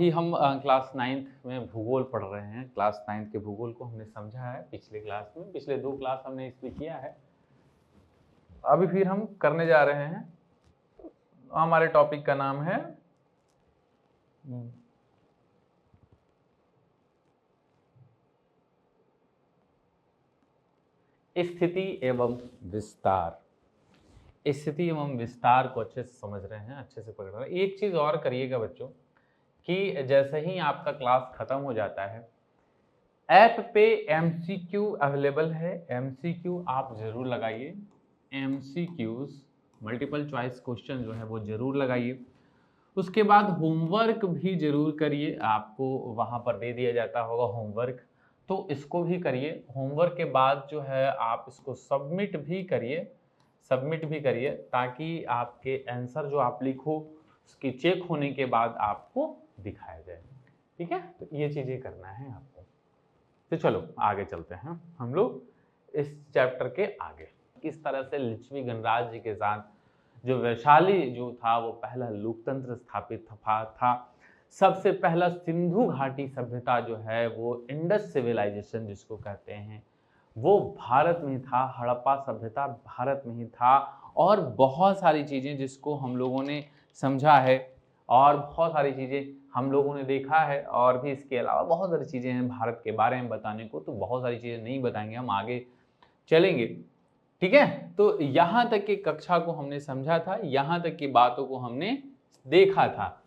अभी हम class 9th में भूगोल पढ़ रहे हैं। क्लास 9th के भूगोल को हमने समझा है पिछले क्लास में, पिछले 2 क्लास हमने इस पे किया है। अभी फिर हम करने जा रहे हैं। हमारे टॉपिक का नाम है स्थिति एवं विस्तार। स्थिति एवं विस्तार को अच्छे से समझ रहे हैं, अच्छे से पकड़ रहे हैं। एक चीज और करिएगा बच्चों कि जैसे ही आपका क्लास खत्म हो जाता है, ऐप पे एमसीक्यू अवेलेबल है। एमसीक्यू आप जरूर लगाइए। एमसीक्यूज मल्टीपल चॉइस क्वेश्चन जो है वो जरूर लगाइए। उसके बाद होमवर्क भी जरूर करिए। आपको वहाँ पर दे दिया जाता होगा होमवर्क, तो इसको भी करिए। होमवर्क के बाद जो है आप इसको सबमिट भी करिए ताकि आपके आंसर जो आप लिखो उसकी चेक होने के बाद आपको दिखाया जाए। ठीक है, तो ये चीजें करना है आपको। तो चलो आगे चलते हैं हम लोग इस चैप्टर के आगे। किस तरह से लिच्छवी गणराज्य जी के साथ जो वैशाली जो था वो पहला लोकतंत्र स्थापित था। सबसे पहला सिंधु घाटी सभ्यता जो है वो इंडस सिविलाइजेशन जिसको कहते हैं वो भारत में था। हड़प्पा सभ्यता भारत में ही था। और बहुत सारी चीजें जिसको हम लोगों ने समझा है और बहुत सारी चीजें हम लोगों ने देखा है, और भी इसके अलावा बहुत सारी चीजें हैं भारत के बारे में बताने को। तो बहुत सारी चीजें नहीं बताएंगे, हम आगे चलेंगे। ठीक है, तो यहां तक की कक्षा को हमने समझा था, यहां तक की बातों को हमने देखा था।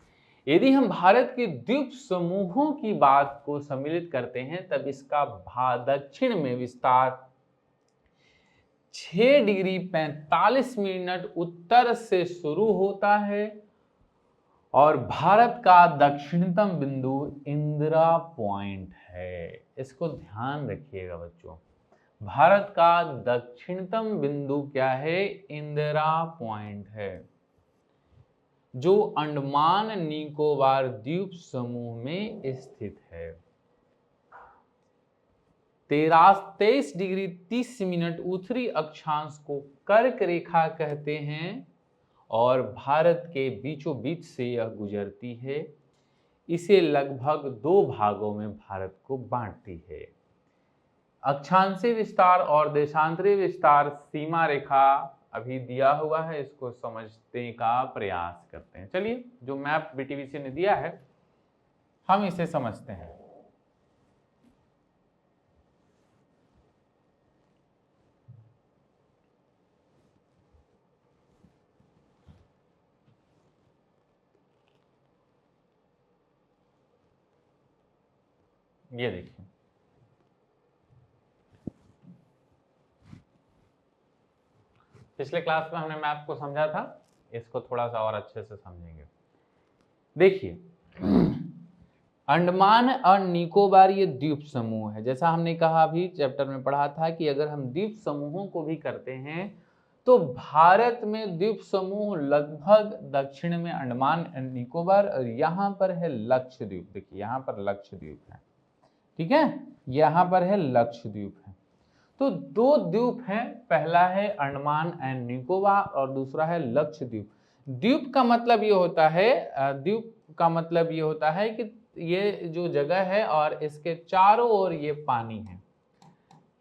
यदि हम भारत के द्वीप समूहों की बात को सम्मिलित करते हैं तब इसका दक्षिण में विस्तार 6 डिग्री 45 मिनट उत्तर से शुरू होता है और भारत का दक्षिणतम बिंदु इंदिरा पॉइंट है। इसको ध्यान रखिएगा बच्चों, भारत का दक्षिणतम बिंदु क्या है? इंदिरा पॉइंट है, जो अंडमान निकोबार द्वीप समूह में स्थित है। 23 डिग्री 30 मिनट उत्तरी अक्षांश को कर्क रेखा कहते हैं और भारत के बीचों बीच से यह गुजरती है। इसे लगभग 2 भागों में भारत को बांटती है। अक्षांशीय विस्तार और देशांतरीय विस्तार सीमा रेखा अभी दिया हुआ है, इसको समझने का प्रयास करते हैं। चलिए, जो मैप बीटीवीसी ने दिया है हम इसे समझते हैं। ये देखिए, पिछले क्लास में हमने मैप को समझा था, इसको थोड़ा सा और अच्छे से समझेंगे। देखिए, अंडमान और निकोबार ये द्वीप समूह है। जैसा हमने कहा अभी चैप्टर में पढ़ा था कि अगर हम द्वीप समूहों को भी करते हैं तो भारत में द्वीप समूह लगभग दक्षिण में अंडमान एंड निकोबार और यहाँ पर है लक्षद्वीप। देखिए यहाँ पर लक्षद्वीप है, ठीक है, यहाँ पर है लक्षद्वीप है। तो 2 द्वीप हैं, पहला है अंडमान एंड निकोबार और दूसरा है लक्षद्वीप। द्वीप का मतलब ये होता है, द्वीप का मतलब ये होता है कि ये जो जगह है और इसके चारों ओर ये पानी है।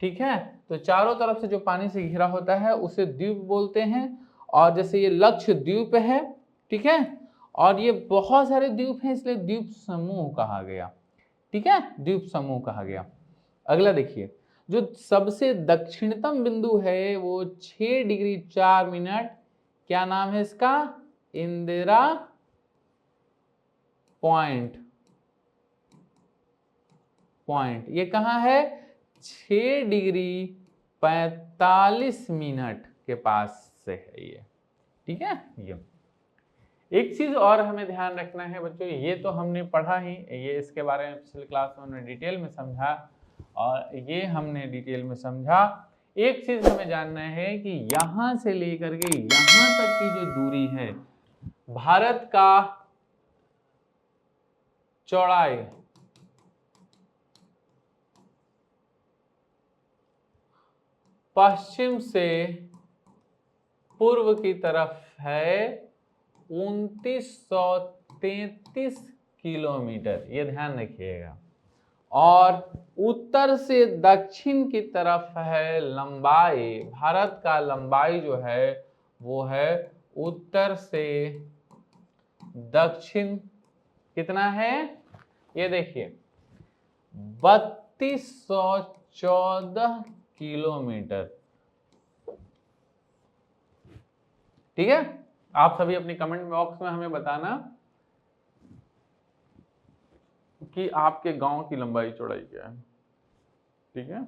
ठीक है, तो चारों तरफ से जो पानी से घिरा होता है उसे द्वीप बोलते हैं। और जैसे ये लक्षद्वीप है, ठीक है, और ये बहुत सारे द्वीप हैं इसलिए द्वीप समूह कहा गया। ठीक है, द्वीप समूह कहा गया। अगला देखिए, जो सबसे दक्षिणतम बिंदु है वो 6 डिग्री 4 मिनट, क्या नाम है इसका? इंदिरा पॉइंट। ये कहाँ है? 6 डिग्री 45 मिनट के पास से है ये। ठीक है, ये एक चीज और हमें ध्यान रखना है बच्चों, ये तो हमने पढ़ा ही, ये इसके बारे में पिछले क्लास में हमने डिटेल में समझा और ये हमने डिटेल में समझा। एक चीज हमें जानना है कि यहां से लेकर के यहां तक की जो दूरी है, भारत का चौड़ाई पश्चिम से पूर्व की तरफ है 2933 किलोमीटर, ये ध्यान रखिएगा। और उत्तर से दक्षिण की तरफ है लंबाई, भारत का लंबाई जो है वो है उत्तर से दक्षिण कितना है, ये देखिए 3214 किलोमीटर। ठीक है, आप सभी अपनी कमेंट बॉक्स में हमें बताना कि आपके गांव की लंबाई चौड़ाई क्या है। ठीक है,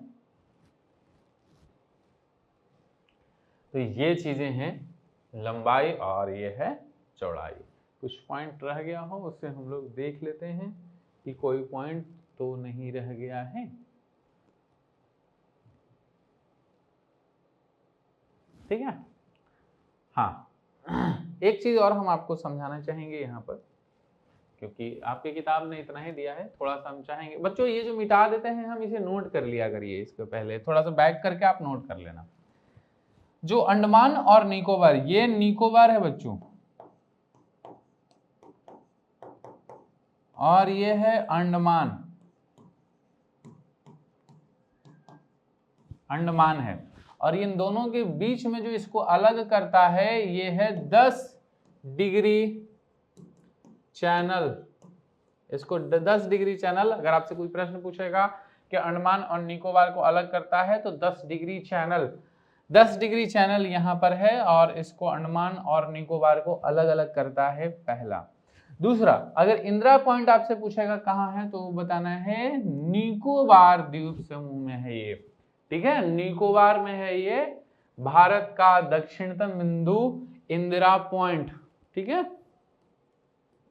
तो ये चीजें हैं लंबाई और ये है चौड़ाई। कुछ पॉइंट रह गया हो उससे हम लोग देख लेते हैं कि कोई पॉइंट तो नहीं रह गया है। ठीक है, हाँ एक चीज और हम आपको समझाना चाहेंगे यहाँ पर, क्योंकि आपकी किताब ने इतना ही दिया है, थोड़ा सा हम चाहेंगे बच्चों ये जो मिटा देते हैं हम इसे नोट कर लिया करिए, इसके पहले थोड़ा सा बैक करके आप नोट कर लेना। जो अंडमान और निकोबार, ये निकोबार है बच्चों और ये है अंडमान, अंडमान है। और इन दोनों के बीच में जो इसको अलग करता है ये है 10 डिग्री चैनल। इसको 10 डिग्री चैनल, अगर आपसे कोई प्रश्न पूछेगा कि अंडमान और निकोबार को अलग करता है तो 10 डिग्री चैनल, 10 डिग्री चैनल यहाँ पर है और इसको अंडमान और निकोबार को अलग अलग करता है, पहला। दूसरा, अगर इंदिरा पॉइंट आपसे पूछेगा कहाँ है तो बताना है निकोबार द्वीप समूह में है ये। ठीक है, निकोबार में है ये, भारत का दक्षिणतम बिंदु इंदिरा पॉइंट। ठीक है,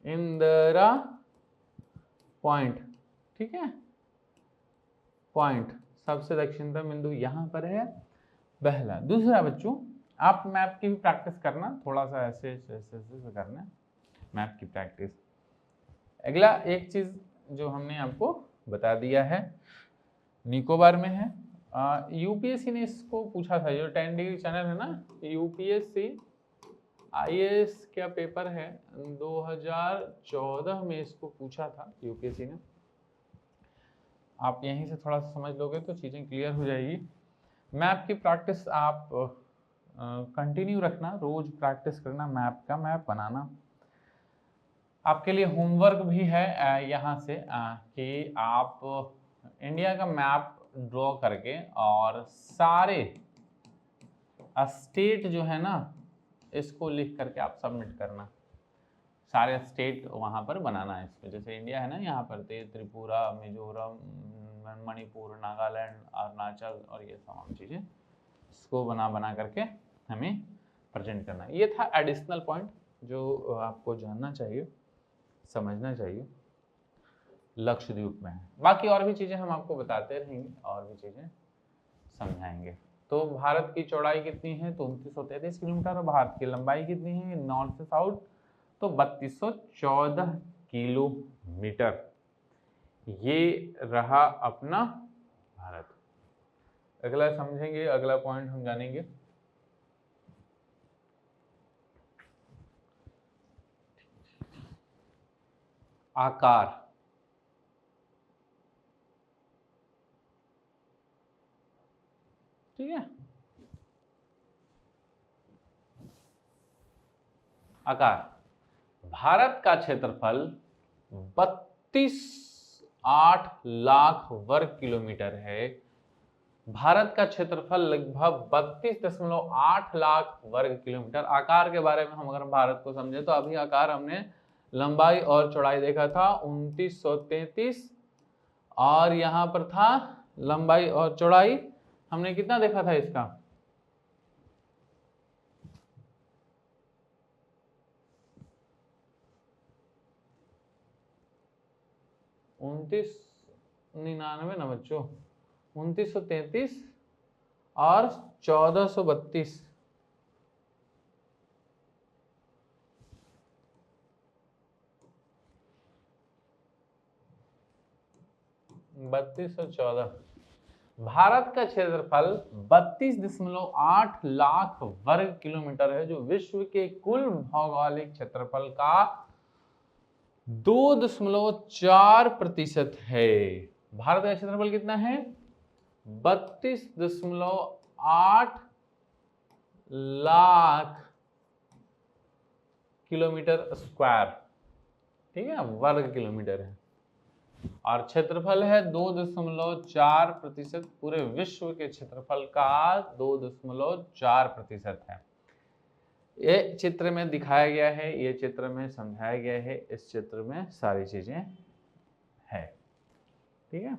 इंदिरा पॉइंट, ठीक है, पॉइंट सबसे दक्षिणतम बिंदु यहां पर है, पहला। दूसरा बच्चों, आप मैप की भी प्रैक्टिस करना, थोड़ा सा ऐसे ऐसे ऐसे करना मैप की प्रैक्टिस। अगला एक चीज जो हमने आपको बता दिया है निकोबार में है, यूपीएससी ने इसको पूछा था, जो 10 डिग्री चैनल है ना, यूपीएससी आईएएस क्या पेपर है 2014 में इसको पूछा था यूपीएससी ने। आप यहीं से थोड़ा सा समझ लोगे तो चीजें क्लियर हो जाएगी। मैप की प्रैक्टिस आप कंटिन्यू रखना, रोज प्रैक्टिस करना मैप का, मैप बनाना। आपके लिए होमवर्क भी है यहाँ से कि आप इंडिया का मैप ड्रॉ करके और सारे स्टेट जो है ना इसको लिख करके आप सबमिट करना, सारे स्टेट वहाँ पर बनाना है इसमें। जैसे इंडिया है ना, यहाँ पर त्रिपुरा, मिजोरम, मणिपुर, नागालैंड, अरुणाचल और ये तमाम चीज़ें, इसको बना करके हमें प्रेजेंट करना है। ये था एडिशनल पॉइंट जो आपको जानना चाहिए, समझना चाहिए, लक्षद्वीप में है। बाकी और भी चीज़ें हम आपको बताते रहेंगे और भी चीज़ें समझाएंगे। तो भारत की चौड़ाई कितनी है तो 2933 किलोमीटर, और भारत की लंबाई कितनी है नॉर्थ से साउथ तो 3214 किलोमीटर। ये रहा अपना भारत। अगला समझेंगे, अगला पॉइंट हम जानेंगे आकार। ठीक है, आकार। भारत का क्षेत्रफल 32.8 लाख वर्ग किलोमीटर है। भारत का क्षेत्रफल लगभग 32.8 लाख वर्ग किलोमीटर। आकार के बारे में हम अगर भारत को समझे तो अभी आकार हमने लंबाई और चौड़ाई देखा था 2933, और यहां पर था लंबाई और चौड़ाई हमने कितना देखा था इसका 2999 ना बच्चों, 2933 और 1432। 3214। भारत का क्षेत्रफल 32.8 लाख वर्ग किलोमीटर है, जो विश्व के कुल भौगोलिक क्षेत्रफल का 2.4% है। भारत का क्षेत्रफल कितना है? 32.8 लाख किलोमीटर स्क्वायर, ठीक है, वर्ग किलोमीटर है। और क्षेत्रफल है 2.4%, पूरे विश्व के क्षेत्रफल का 2.4% है। ये चित्र में दिखाया गया है, ये चित्र में समझाया गया है, इस चित्र में सारी चीजें है, ठीक है।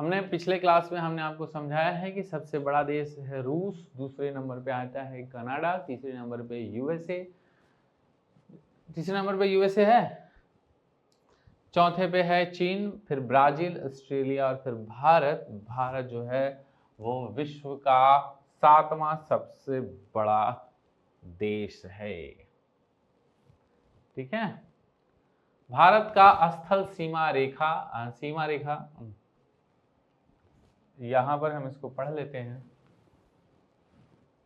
हमने पिछले क्लास में हमने आपको समझाया है कि सबसे बड़ा देश है रूस, दूसरे नंबर पे आता है कनाडा, तीसरे नंबर पे यूएसए, तीसरे नंबर पे यूएसए है, चौथे पे है चीन, फिर ब्राजील, ऑस्ट्रेलिया और फिर भारत। भारत जो है वो विश्व का 7वां सबसे बड़ा देश है, ठीक है। भारत का स्थल सीमा रेखा, यहां पर हम इसको पढ़ लेते हैं,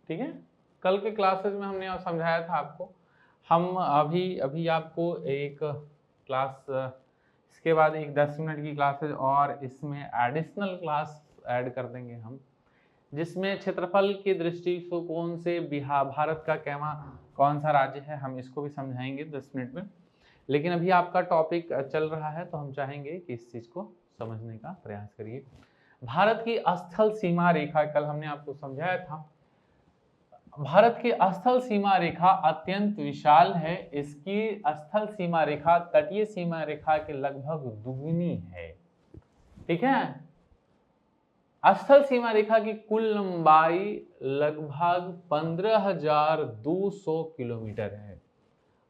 ठीक है। कल के क्लासेस में हमने समझाया था आपको। हम अभी आपको एक क्लास, इसके बाद एक 10 मिनट की क्लासेस और इसमें एडिशनल क्लास ऐड कर देंगे हम, जिसमें क्षेत्रफल की दृष्टिकोण से भारत का कौन सा राज्य है, हम इसको भी समझाएंगे 10 मिनट में। लेकिन अभी आपका टॉपिक चल रहा है तो हम चाहेंगे कि इस चीज को समझने का प्रयास करिए। भारत की स्थल सीमा रेखा, कल हमने आपको समझाया था, भारत की स्थल सीमा रेखा अत्यंत विशाल है। इसकी स्थल सीमा रेखा तटीय सीमा रेखा के लगभग दुगनी है, ठीक है। स्थल सीमा रेखा की कुल लंबाई लगभग 15,200 किलोमीटर है।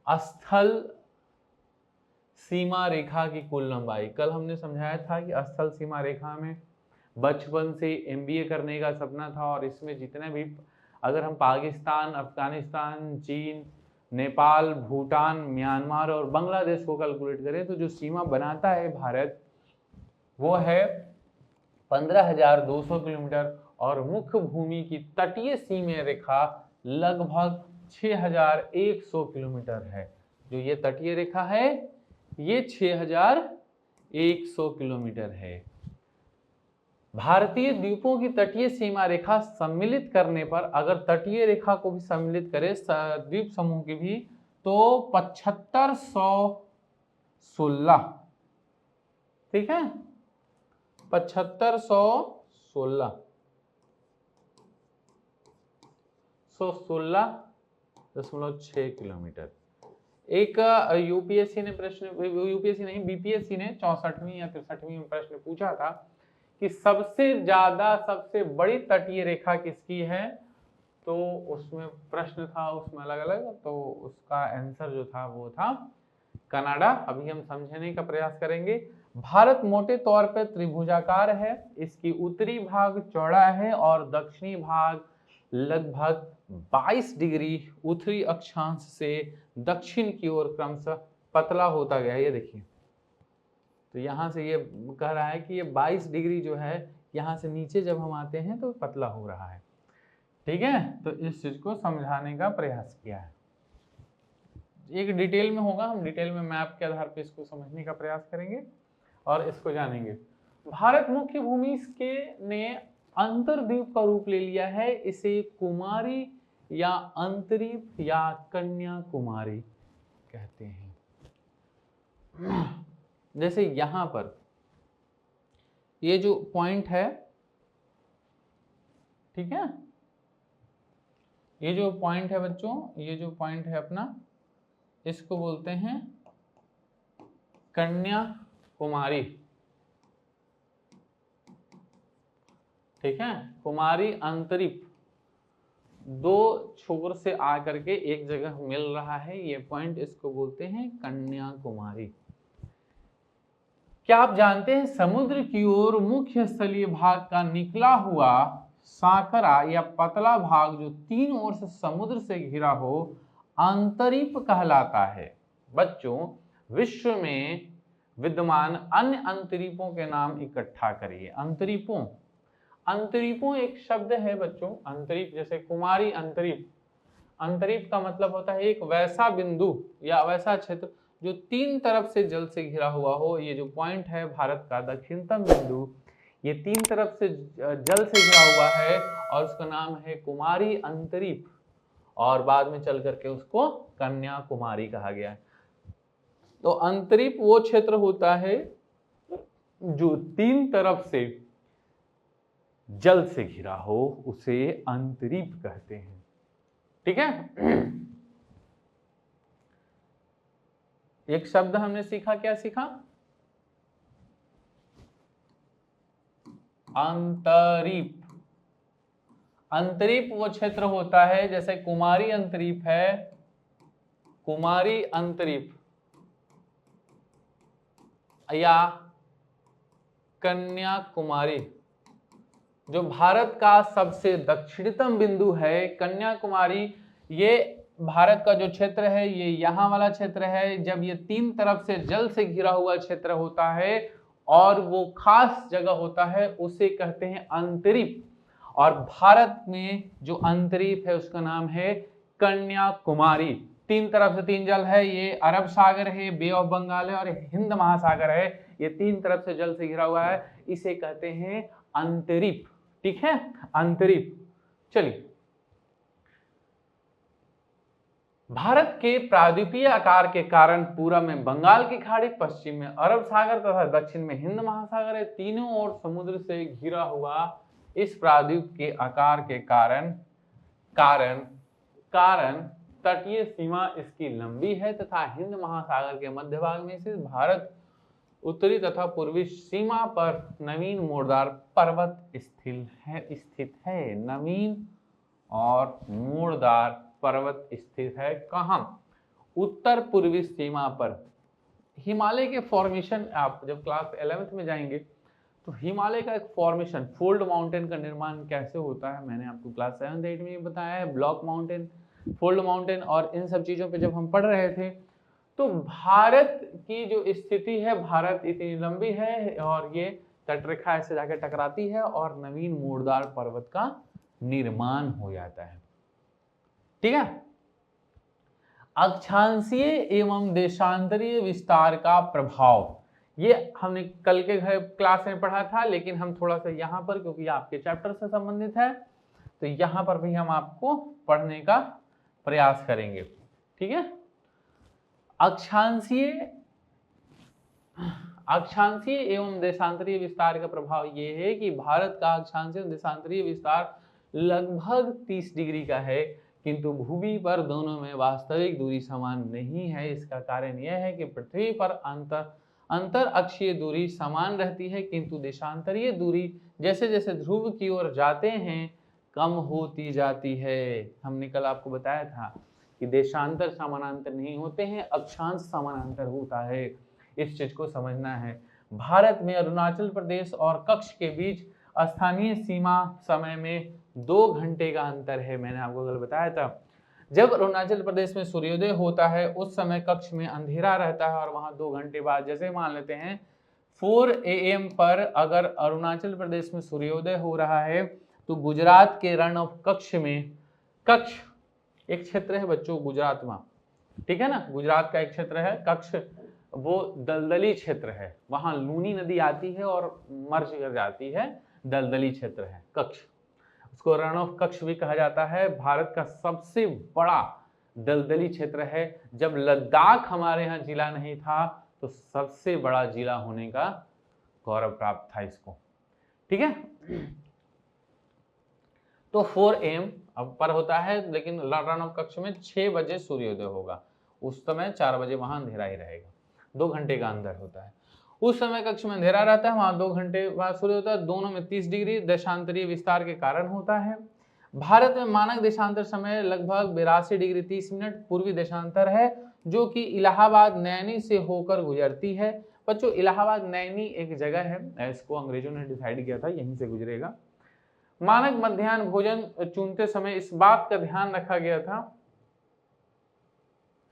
स्थल सीमा रेखा की कुल लंबाई, कल हमने समझाया था कि स्थल सीमा रेखा में बचपन से एमबीए करने का सपना था, और इसमें जितने भी, अगर हम पाकिस्तान, अफगानिस्तान, चीन, नेपाल, भूटान, म्यांमार और बांग्लादेश को कैलकुलेट करें तो जो सीमा बनाता है भारत वो है 15,200 किलोमीटर, और मुख्य भूमि की तटीय सीमा रेखा लगभग 6,100 किलोमीटर है। जो ये तटीय रेखा है ये 6,100 किलोमीटर है। भारतीय द्वीपों की तटीय सीमा रेखा सम्मिलित करने पर, अगर तटीय रेखा को भी सम्मिलित करें द्वीप समूह की भी, तो 7516, ठीक है, 7516.6 किलोमीटर। एक यूपीएससी ने यूपीएससी नहीं, बीपीएससी ने 64वीं या 63वीं में प्रश्न पूछा था कि सबसे बड़ी तटीय रेखा किसकी है, तो उसमें प्रश्न था, उसमें अलग अलग, तो उसका आंसर जो था वो था कनाडा। अभी हम समझने का प्रयास करेंगे। भारत मोटे तौर पर त्रिभुजाकार है। इसकी उत्तरी भाग चौड़ा है और दक्षिणी भाग लगभग 22 डिग्री उत्तरी अक्षांश से दक्षिण की ओर क्रमशः पतला होता गया। ये देखिए, तो यहाँ से ये कह रहा है कि ये 22 डिग्री जो है, यहाँ से नीचे जब हम आते हैं तो पतला हो रहा है, ठीक है। तो इस चीज को समझाने का प्रयास किया है। एक डिटेल में होगा, हम डिटेल में मैप के आधार पर इसको समझने का प्रयास करेंगे और इसको जानेंगे। भारत मुख्य भूमि इसके ने अंतरद्वीप का रूप ले लिया है। इसे कुमारी या अंतरीप या कन्याकुमारी कहते हैं। जैसे यहां पर ये जो पॉइंट है, ठीक है, ये जो पॉइंट है बच्चों, ये जो पॉइंट है अपना, इसको बोलते हैं कन्याकुमारी, ठीक है। कुमारी अंतरिप दो छोर से आकर के एक जगह मिल रहा है, ये पॉइंट, इसको बोलते हैं कन्याकुमारी। क्या आप जानते हैं समुद्र की ओर मुख्य स्थलीय भाग का निकला हुआ सांकरा या पतला भाग जो तीन ओर से समुद्र से घिरा हो अंतरीप कहलाता है। बच्चों, विश्व में विद्यमान अन्य अंतरीपों के नाम इकट्ठा करिए। अंतरीपों एक शब्द है बच्चों, अंतरीप, जैसे कुमारी अंतरीप, अंतरीप का मतलब होता है एक वैसा बिंदु या वैसा क्षेत्र जो तीन तरफ से जल से घिरा हुआ हो। ये जो पॉइंट है भारत का दक्षिणतम बिंदु, ये तीन तरफ से जल से घिरा हुआ है और उसका नाम है कुमारी अंतरीप, और बाद में चल करके उसको कन्याकुमारी कहा गया है। तो अंतरीप वो क्षेत्र होता है जो तीन तरफ से जल से घिरा हो, उसे अंतरीप कहते हैं। ठीक है। एक शब्द हमने सीखा, क्या सीखा? अंतरीप। अंतरीप वो क्षेत्र होता है, जैसे कुमारी अंतरीप है, कुमारी अंतरीप या कन्याकुमारी, जो भारत का सबसे दक्षिणतम बिंदु है। कन्याकुमारी ये भारत का जो क्षेत्र है, ये यहाँ वाला क्षेत्र है। जब ये तीन तरफ से जल से घिरा हुआ क्षेत्र होता है और वो खास जगह होता है, उसे कहते हैं अंतरीप। और भारत में जो अंतरीप है उसका नाम है कन्याकुमारी। तीन तरफ से तीन जल है, ये अरब सागर है, बे ऑफ बंगाल है और हिंद महासागर है। ये तीन तरफ से जल से घिरा हुआ है, इसे कहते हैं अंतरीप। ठीक है, अंतरीप। चलिए, भारत के प्रायद्वीपीय आकार के कारण पूर्व में बंगाल की खाड़ी, पश्चिम में अरब सागर तथा दक्षिण में हिंद महासागर है। तीनों ओर समुद्र से घिरा हुआ इस प्रायद्वीप के आकार के कारण तटीय सीमा इसकी लंबी है तथा हिंद महासागर के मध्य भाग में स्थित भारत उत्तरी तथा पूर्वी सीमा पर नवीन मोड़दार पर्वत स्थित है। नवीन और मोड़दार पर्वत स्थित है कहां? उत्तर पूर्वी सीमा पर। हिमालय के फॉर्मेशन, आप जब क्लास 11th में जाएंगे तो हिमालय का एक फॉर्मेशन, फोल्ड माउंटेन का निर्माण कैसे होता है, मैंने आपको क्लास 7th 8 में बताया है। ब्लॉक माउंटेन, फोल्ड माउंटेन और इन सब चीजों पे जब हम पढ़ रहे थे, तो भारत की जो स्थिति है, भारत इतनी लंबी है और ये तटरेखा ऐसे जाके टकराती है और नवीन मोड़दार पर्वत का निर्माण हो जाता है। ठीक है। अक्षांशीय एवं देशांतरीय विस्तार का प्रभाव, ये हमने कल के क्लास में पढ़ा था, लेकिन हम थोड़ा सा यहाँ पर, क्योंकि आपके चैप्टर से संबंधित है, तो यहाँ पर भी हम आपको पढ़ने का प्रयास करेंगे। ठीक है। अक्षांशीय एवं देशांतरीय विस्तार का प्रभाव ये है कि भारत का अक्षांशीय देशांतरीय विस्तार लगभग 30 डिग्री का है, किंतु भूमि पर दोनों में वास्तविक दूरी समान नहीं है। इसका कारण यह है कि पृथ्वी पर अंतर अक्षीय दूरी समान रहती है, किंतु देशांतरीय दूरी जैसे जैसे ध्रुव की ओर जाते हैं कम होती जाती है। हमने कल आपको बताया था कि देशांतर समानांतर नहीं होते हैं, अक्षांश समानांतर होता है। इस चीज को समझना है। भारत में अरुणाचल प्रदेश और कक्ष के बीच स्थानीय सीमा समय में 2 घंटे का अंतर है। मैंने आपको कल बताया था, जब अरुणाचल प्रदेश में सूर्योदय होता है उस समय कक्ष में अंधेरा रहता है और वहां 2 घंटे बाद, जैसे मान लेते हैं 4 AM पर अगर अरुणाचल प्रदेश में सूर्योदय हो रहा है, तो गुजरात के रण ऑफ कक्ष में, कक्ष एक क्षेत्र है बच्चों गुजरात में, ठीक है ना, गुजरात का एक क्षेत्र है कक्ष, वो दलदली क्षेत्र है, वहां लूनी नदी आती है और मर्ज कर जाती है, दलदली क्षेत्र है कक्ष, उसको रण ऑफ कक्ष भी कहा जाता है। भारत का सबसे बड़ा दलदली क्षेत्र है। जब लद्दाख हमारे यहाँ जिला नहीं था तो सबसे बड़ा जिला होने का गौरव प्राप्त था इसको। ठीक है। तो 4 AM अब पर होता है, लेकिन रण ऑफ कक्ष में 6 बजे सूर्योदय होगा, उस समय 4 बजे वहां अंधेरा ही रहेगा, 2 घंटे का अंदर होता है। उस समय कक्ष में अंधेरा रहता है, वहां 2 घंटे बाद सूर्य होता है, दोनों में 30 डिग्री देशांतरीय विस्तार के कारण होता है। भारत में मानक देशांतर समय लगभग 82 डिग्री 30 मिनट पूर्वी देशांतर है, जो कि इलाहाबाद नैनी से होकर गुजरती है। बच्चों इलाहाबाद नैनी एक जगह है, इसको अंग्रेजों ने डिसाइड किया था यहीं से गुजरेगा। मानक मध्याह्न भोजन चुनते समय इस बात का ध्यान रखा गया था,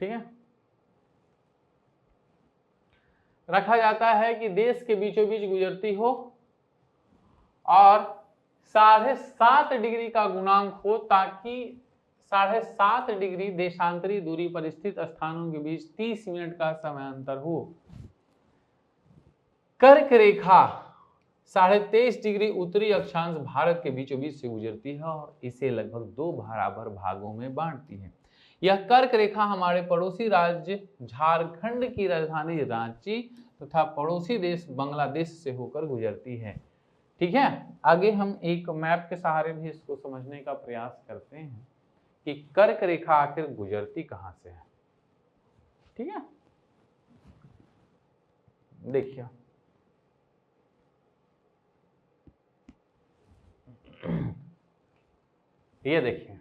ठीक है, रखा जाता है कि देश के बीचों बीच गुजरती हो और 7.5 डिग्री का गुणांक हो, ताकि 7.5 डिग्री देशांतरी दूरी पर स्थित स्थानों के बीच 30 मिनट का समय अंतर हो। कर्क रेखा 23.5 डिग्री उत्तरी अक्षांश भारत के बीचों बीच से गुजरती है और इसे लगभग 2 बराबर भागों में बांटती है। यह कर्क रेखा हमारे पड़ोसी राज्य झारखंड की राजधानी रांची तथा पड़ोसी देश बांग्लादेश से होकर गुजरती है। ठीक है, आगे हम एक मैप के सहारे भी इसको समझने का प्रयास करते हैं कि कर्क रेखा आखिर गुजरती कहां से है। ठीक है, देखिए ये देखिए,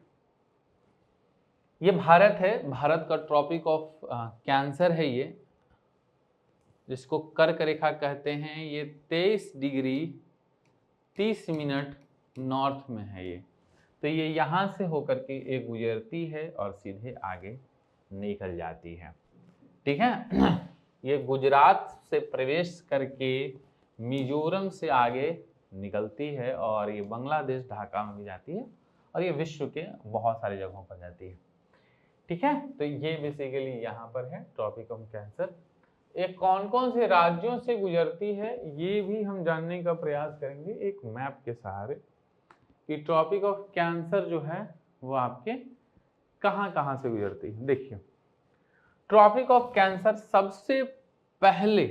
ये भारत है, भारत का ट्रॉपिक ऑफ कैंसर है ये, जिसको कर्क रेखा कहते हैं। ये 23 डिग्री 30 मिनट नॉर्थ में है ये। तो ये यहाँ से होकर के एक गुजरती है और सीधे आगे निकल जाती है। ठीक है, ये गुजरात से प्रवेश करके मिजोरम से आगे निकलती है और ये बांग्लादेश ढाका में भी जाती है और ये विश्व के बहुत सारी जगहों पर जाती है। ठीक है, तो ये बेसिकली यहाँ पर है ट्रॉपिक ऑफ कैंसर। ये कौन कौन से राज्यों से गुजरती है ये भी हम जानने का प्रयास करेंगे एक मैप के सहारे, कि ट्रॉपिक ऑफ कैंसर जो है वो आपके कहाँ कहाँ से गुजरती है। देखिए, ट्रॉपिक ऑफ कैंसर सबसे पहले,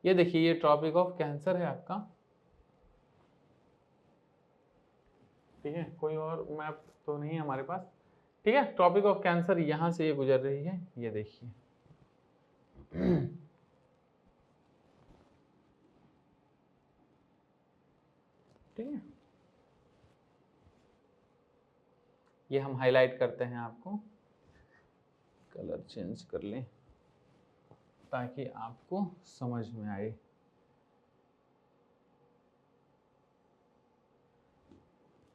ये देखिए ये ट्रॉपिक ऑफ कैंसर है आपका। ठीक है, कोई और मैप तो नहीं है हमारे पास। ठीक है, ट्रॉपिक ऑफ कैंसर यहां से ये गुजर रही है, ये देखिए। ठीक है, ये हम हाईलाइट करते हैं, आपको कलर चेंज कर लें ताकि आपको समझ में आए।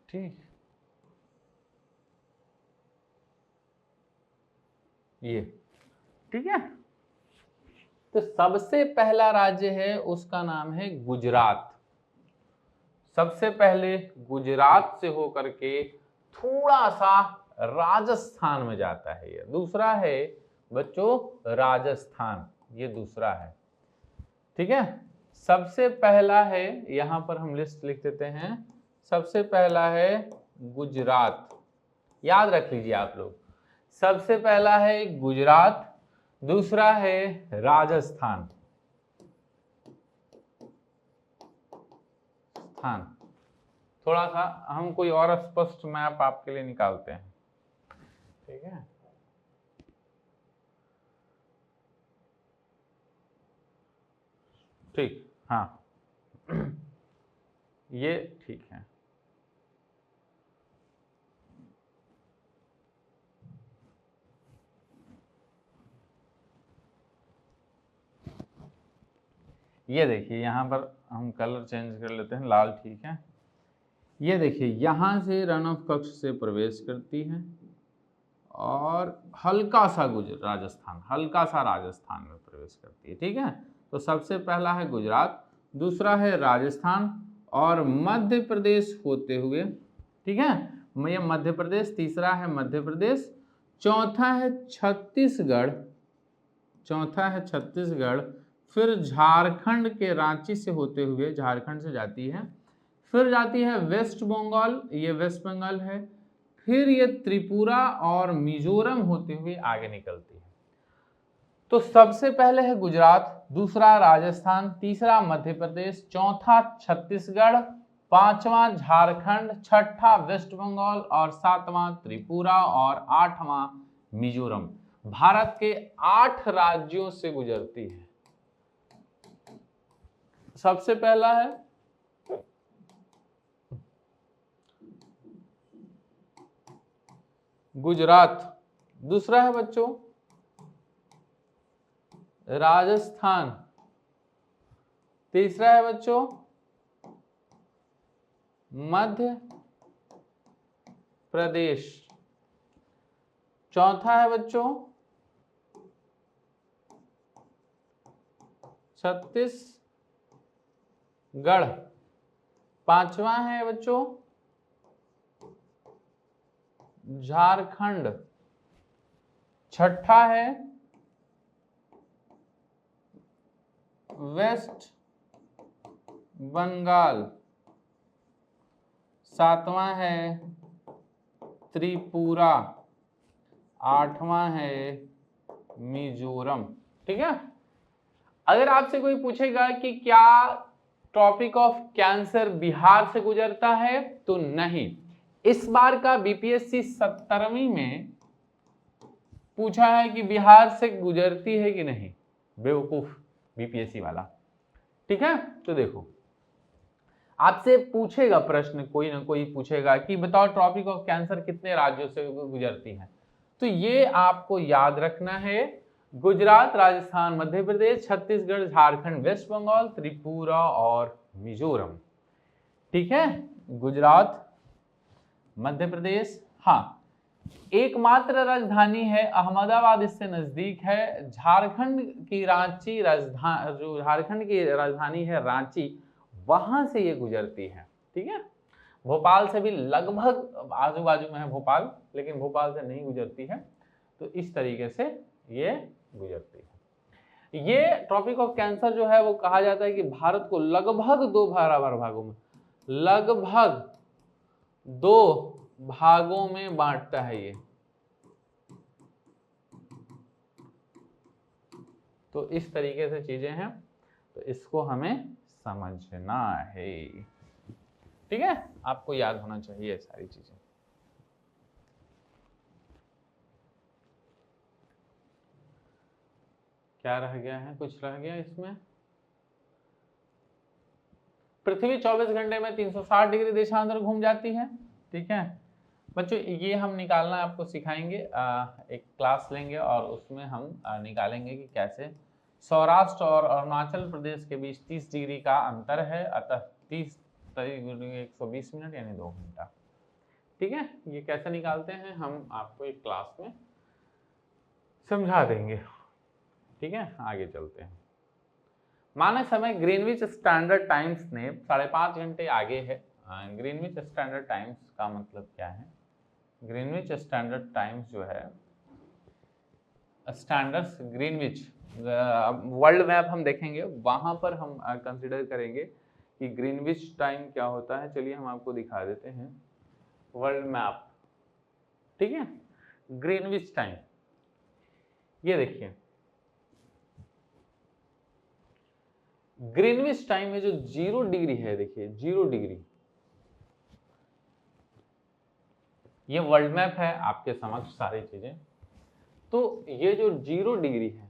ठीक, ये ठीक है। तो सबसे पहला राज्य है उसका नाम है गुजरात। सबसे पहले गुजरात से होकर के थोड़ा सा राजस्थान में जाता है ये। दूसरा है बच्चों राजस्थान, ये दूसरा है। ठीक है, सबसे पहला है, यहां पर हम लिस्ट लिख देते हैं। सबसे पहला है गुजरात, याद रख लीजिए आप लोग। सबसे पहला है गुजरात, दूसरा है राजस्थान। थोड़ा सा हम कोई और स्पष्ट मैप आपके लिए निकालते हैं। ठीक है, ठीक, हाँ ये ठीक है। ये देखिए, यहाँ पर हम कलर चेंज कर लेते हैं, लाल ठीक है। ये देखिए, यहाँ से रन ऑफ कक्ष से प्रवेश करती है और हल्का सा राजस्थान, हल्का सा राजस्थान में प्रवेश करती है। ठीक है, तो सबसे पहला है गुजरात, दूसरा है राजस्थान और मध्य प्रदेश होते हुए, ठीक है, ये मध्य प्रदेश, तीसरा है मध्य प्रदेश, चौथा है छत्तीसगढ़, चौथा है छत्तीसगढ़, फिर झारखंड के रांची से होते हुए, झारखंड से जाती है, फिर जाती है वेस्ट बंगाल, ये वेस्ट बंगाल है, फिर ये त्रिपुरा और मिजोरम होते हुए आगे निकलती है। तो सबसे पहले है गुजरात, दूसरा राजस्थान, तीसरा मध्य प्रदेश, चौथा छत्तीसगढ़, पांचवा झारखंड, छठा वेस्ट बंगाल और सातवां त्रिपुरा और आठवां मिजोरम। भारत के 8 राज्यों से गुजरती है। सबसे पहला है गुजरात, दूसरा है बच्चों राजस्थान, तीसरा है बच्चों मध्य प्रदेश, चौथा है बच्चों छत्तीसगढ़, पांचवा है बच्चों झारखंड, छठा है वेस्ट बंगाल, सातवां है त्रिपुरा, आठवां है मिजोरम। ठीक है। अगर आपसे कोई पूछेगा कि क्या ट्रॉपिक ऑफ कैंसर बिहार से गुजरता है, तो नहीं। इस बार का बीपीएससी 17वीं में पूछा है कि बिहार से गुजरती है कि नहीं। बेवकूफ बीपीएससी वाला। ठीक है। तो देखो, आपसे पूछेगा प्रश्न, कोई ना कोई पूछेगा कि बताओ ट्रॉपिक ऑफ कैंसर कितने राज्यों से गुजरती है। तो ये आपको याद रखना है, गुजरात, राजस्थान, मध्य प्रदेश, छत्तीसगढ़, झारखंड, वेस्ट बंगाल, त्रिपुरा और मिजोरम। ठीक है। गुजरात, मध्य प्रदेश, हाँ, एकमात्र राजधानी है अहमदाबाद, इससे नजदीक है। झारखंड की रांची राजधानी, जो झारखंड की राजधानी है रांची, वहां से ये गुजरती है। ठीक है। भोपाल से भी लगभग आजू बाजू में है भोपाल, लेकिन भोपाल से नहीं गुजरती है। तो इस तरीके से ये गुजरती है। ये ट्रॉपिक ऑफ कैंसर जो है वो कहा जाता है कि भारत को लगभग दो भागों में, लगभग दो भागों में बांटता है ये। तो इस तरीके से चीजें हैं, तो इसको हमें समझना है। ठीक है। आपको याद होना चाहिए सारी चीजें। क्या रह गया है, कुछ रह गया इसमें? पृथ्वी 24 घंटे में 360 डिग्री देशांतर घूम जाती है। ठीक है बच्चों, ये हम निकालना आपको सिखाएंगे। एक क्लास लेंगे और उसमें हम निकालेंगे कि कैसे सौराष्ट्र और अरुणाचल प्रदेश के बीच 30 डिग्री का अंतर है, अतः 30 120 मिनट यानी 2 घंटा। ठीक है। ये कैसे निकालते हैं हम आपको एक क्लास में समझा देंगे। ठीक है। आगे चलते हैं। मानक समय ग्रीनविच स्टैंडर्ड टाइम्स ने 5.5 घंटे आगे है। ग्रीनविच स्टैंडर्ड टाइम्स का मतलब क्या है? ग्रीनविच स्टैंडर्ड टाइम्स जो है, स्टैंडर्ड्स ग्रीनविच, वर्ल्ड मैप हम देखेंगे, वहां पर हम कंसीडर करेंगे कि ग्रीनविच टाइम क्या होता है। चलिए हम आपको दिखा देते हैं वर्ल्ड मैप। ठीक है। ग्रीनविच टाइम, ये देखिए ग्रीनविच टाइम में जो 0 डिग्री है, देखिए 0 डिग्री, ये वर्ल्ड मैप है आपके समक्ष सारी चीजें। तो ये जो 0 डिग्री है,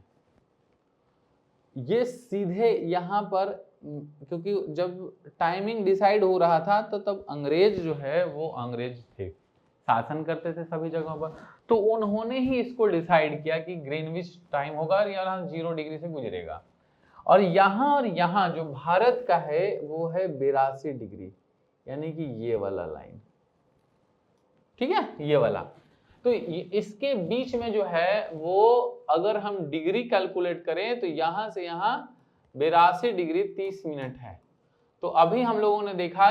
ये सीधे यहाँ पर, क्योंकि जब टाइमिंग डिसाइड हो रहा था तो तब अंग्रेज जो है वो अंग्रेज थे, शासन करते थे सभी जगहों पर, तो उन्होंने ही इसको डिसाइड किया कि ग्रीनविच टाइम होगा और यहाँ 0 डिग्री से गुजरेगा। और यहाँ जो भारत का है वो है 82 डिग्री, यानी कि ये वाला लाइन। ठीक है, ये वाला। तो इसके बीच में जो है वो, अगर हम डिग्री कैलकुलेट करें तो यहां से यहां 82 डिग्री 30 मिनट है। तो अभी हम लोगों ने देखा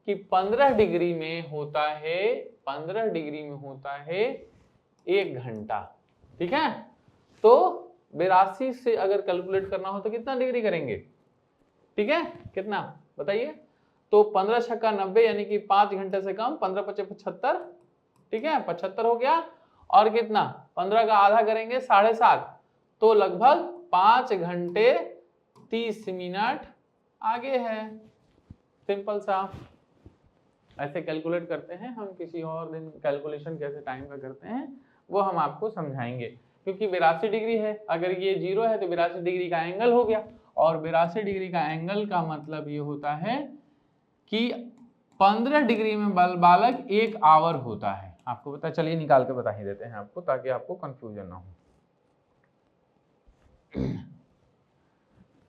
कि 15 डिग्री में होता है, 15 डिग्री में होता है 1 घंटा। ठीक है। तो 82 से अगर कैलकुलेट करना हो तो कितना डिग्री करेंगे? ठीक है, कितना बताइए? तो 15 छक्का 90, यानी कि 5 घंटे से कम, 15 पचे 75। ठीक है, 75 हो गया। और कितना, 15 का आधा करेंगे 7.5, तो लगभग 5 घंटे 30 मिनट आगे है। सिंपल सा ऐसे कैलकुलेट करते हैं हम। किसी और दिन कैलकुलेशन कैसे टाइम का करते हैं वो हम आपको समझाएंगे। क्योंकि 82 डिग्री है, अगर ये 0 है तो 82 डिग्री का एंगल हो गया, और 82 डिग्री का एंगल का मतलब ये होता है कि 15 डिग्री में बालक 1 आवर होता है। आपको पता, चलिए निकाल के बता ही देते हैं आपको, ताकि आपको कंफ्यूजन ना हो।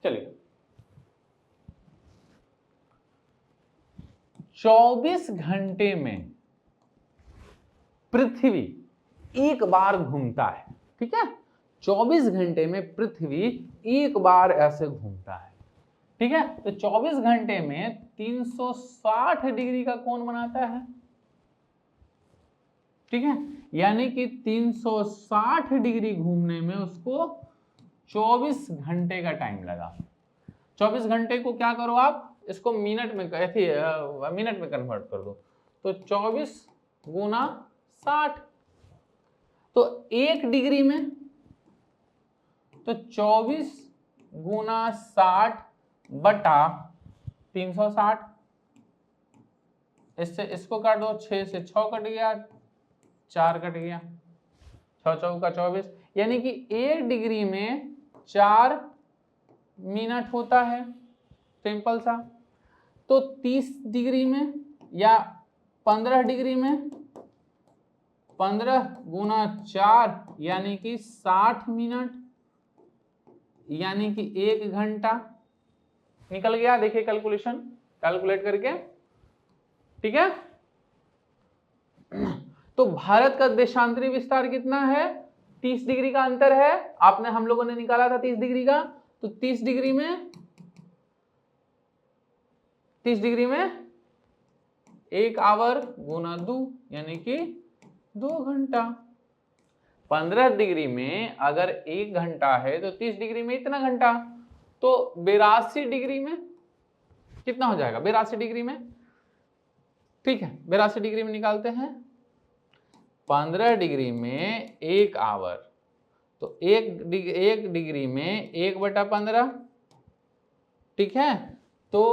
चलिए, 24 घंटे में पृथ्वी एक बार घूमता है। ठीक है, 24 घंटे में पृथ्वी एक बार ऐसे घूमता है। ठीक है, तो 24 घंटे में 360 डिग्री का कोण बनाता है। ठीक है, यानी कि 360 डिग्री घूमने में उसको 24 घंटे का टाइम लगा। 24 घंटे को क्या करो आप, इसको मिनट में मिनट में कन्वर्ट कर दो, तो 24 गुना 60, तो 1 डिग्री में, तो 24 गुना 60 बटा 360, इससे इसको काट दो, 6 से 6 कट गया, 4 कट गया, 6 चौका 24, यानी कि 1 डिग्री में 4 मिनट होता है, सिंपल सा। तो 30 डिग्री में या 15 डिग्री में 15 गुना 4 यानी कि 60 मिनट, यानी कि 1 घंटा निकल गया। देखिए कैलकुलेशन, कैलकुलेट करके, ठीक है। तो भारत का देशांतरी विस्तार कितना है, 30 डिग्री का अंतर है, आपने हम लोगों ने निकाला था 30 डिग्री का, तो 30 डिग्री में 1 आवर गुना 2 यानी कि 2 घंटा। 15 डिग्री में अगर 1 घंटा है तो 30 डिग्री में इतना घंटा, तो 82 डिग्री में कितना हो जाएगा, 82 डिग्री में, ठीक है, 82 डिग्री में निकालते हैं। 15 डिग्री में 1 आवर, तो 1 डिग्री में 1/15, ठीक है, तो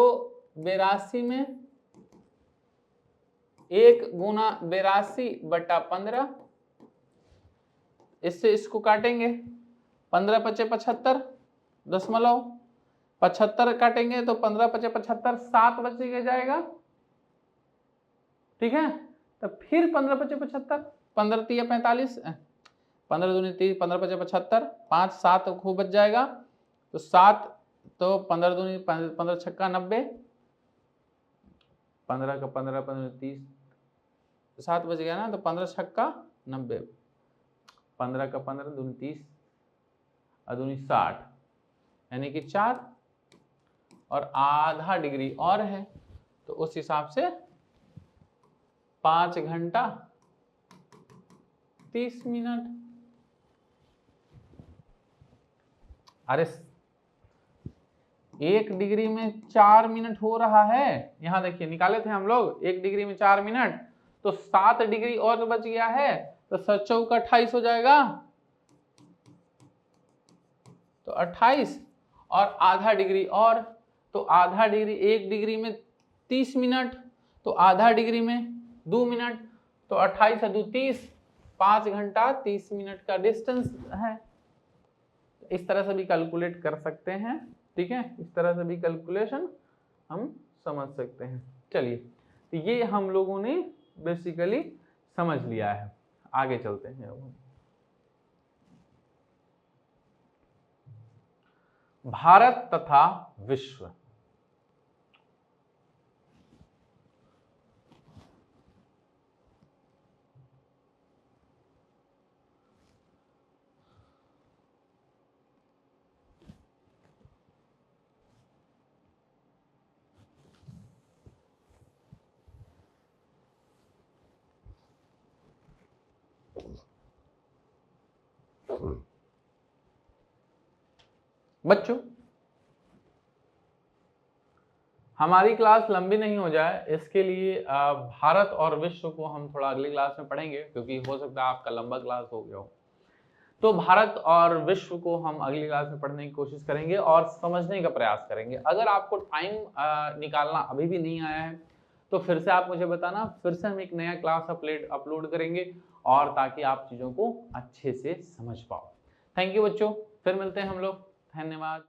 82 में 1 गुना 82/15, इससे इसको काटेंगे, 15 पचे 75 दशमलव 75 काटेंगे तो 15 पचे 75, 7 बच के जाएगा, ठीक है। तो फिर 15 पचे 75, 15 तिया 45, 15 दूनी 30, 15 पचे 75, 5 7 खूब बच जाएगा, तो 7, तो 15 दूनी 15 छक्का 90, 15 का 15 15 30, 7 बच गया ना, तो 15 छक्का 90, 15 का 15 दूनी 30, अदूनी 60, यानी कि 4 और आधा डिग्री और है, तो उस हिसाब से 5 घंटा 30 मिनट। अरे 1 डिग्री में 4 मिनट हो रहा है, यहां देखिए निकाले थे हम लोग, 1 डिग्री में 4 मिनट, तो 7 डिग्री और बच गया है, तो 7 चौका 28 हो जाएगा, तो 28 और आधा डिग्री और, तो आधा डिग्री, 1 डिग्री में 30 मिनट, तो आधा डिग्री में 2 मिनट, तो 28 और 2 30, 5 घंटा 30 मिनट का डिस्टेंस है। इस तरह से भी कैलकुलेट कर सकते हैं, ठीक है, इस तरह से भी कैलकुलेशन हम समझ सकते हैं। चलिए, तो ये हम लोगों ने बेसिकली समझ लिया है, आगे चलते हैं। भारत तथा विश्व, बच्चों हमारी क्लास लंबी नहीं हो जाए, इसके लिए भारत और विश्व को हम थोड़ा अगली क्लास में पढ़ेंगे, क्योंकि हो सकता है आपका लंबा क्लास हो गया हो। तो भारत और विश्व को हम अगली क्लास में पढ़ने की कोशिश करेंगे और समझने का प्रयास करेंगे। अगर आपको टाइम निकालना अभी भी नहीं आया है तो फिर से आप मुझे बताना, फिर से हम एक नया क्लास अपलोड करेंगे, और ताकि आप चीज़ों को अच्छे से समझ पाओ। थैंक यू बच्चों, फिर मिलते हैं हम लोग, धन्यवाद।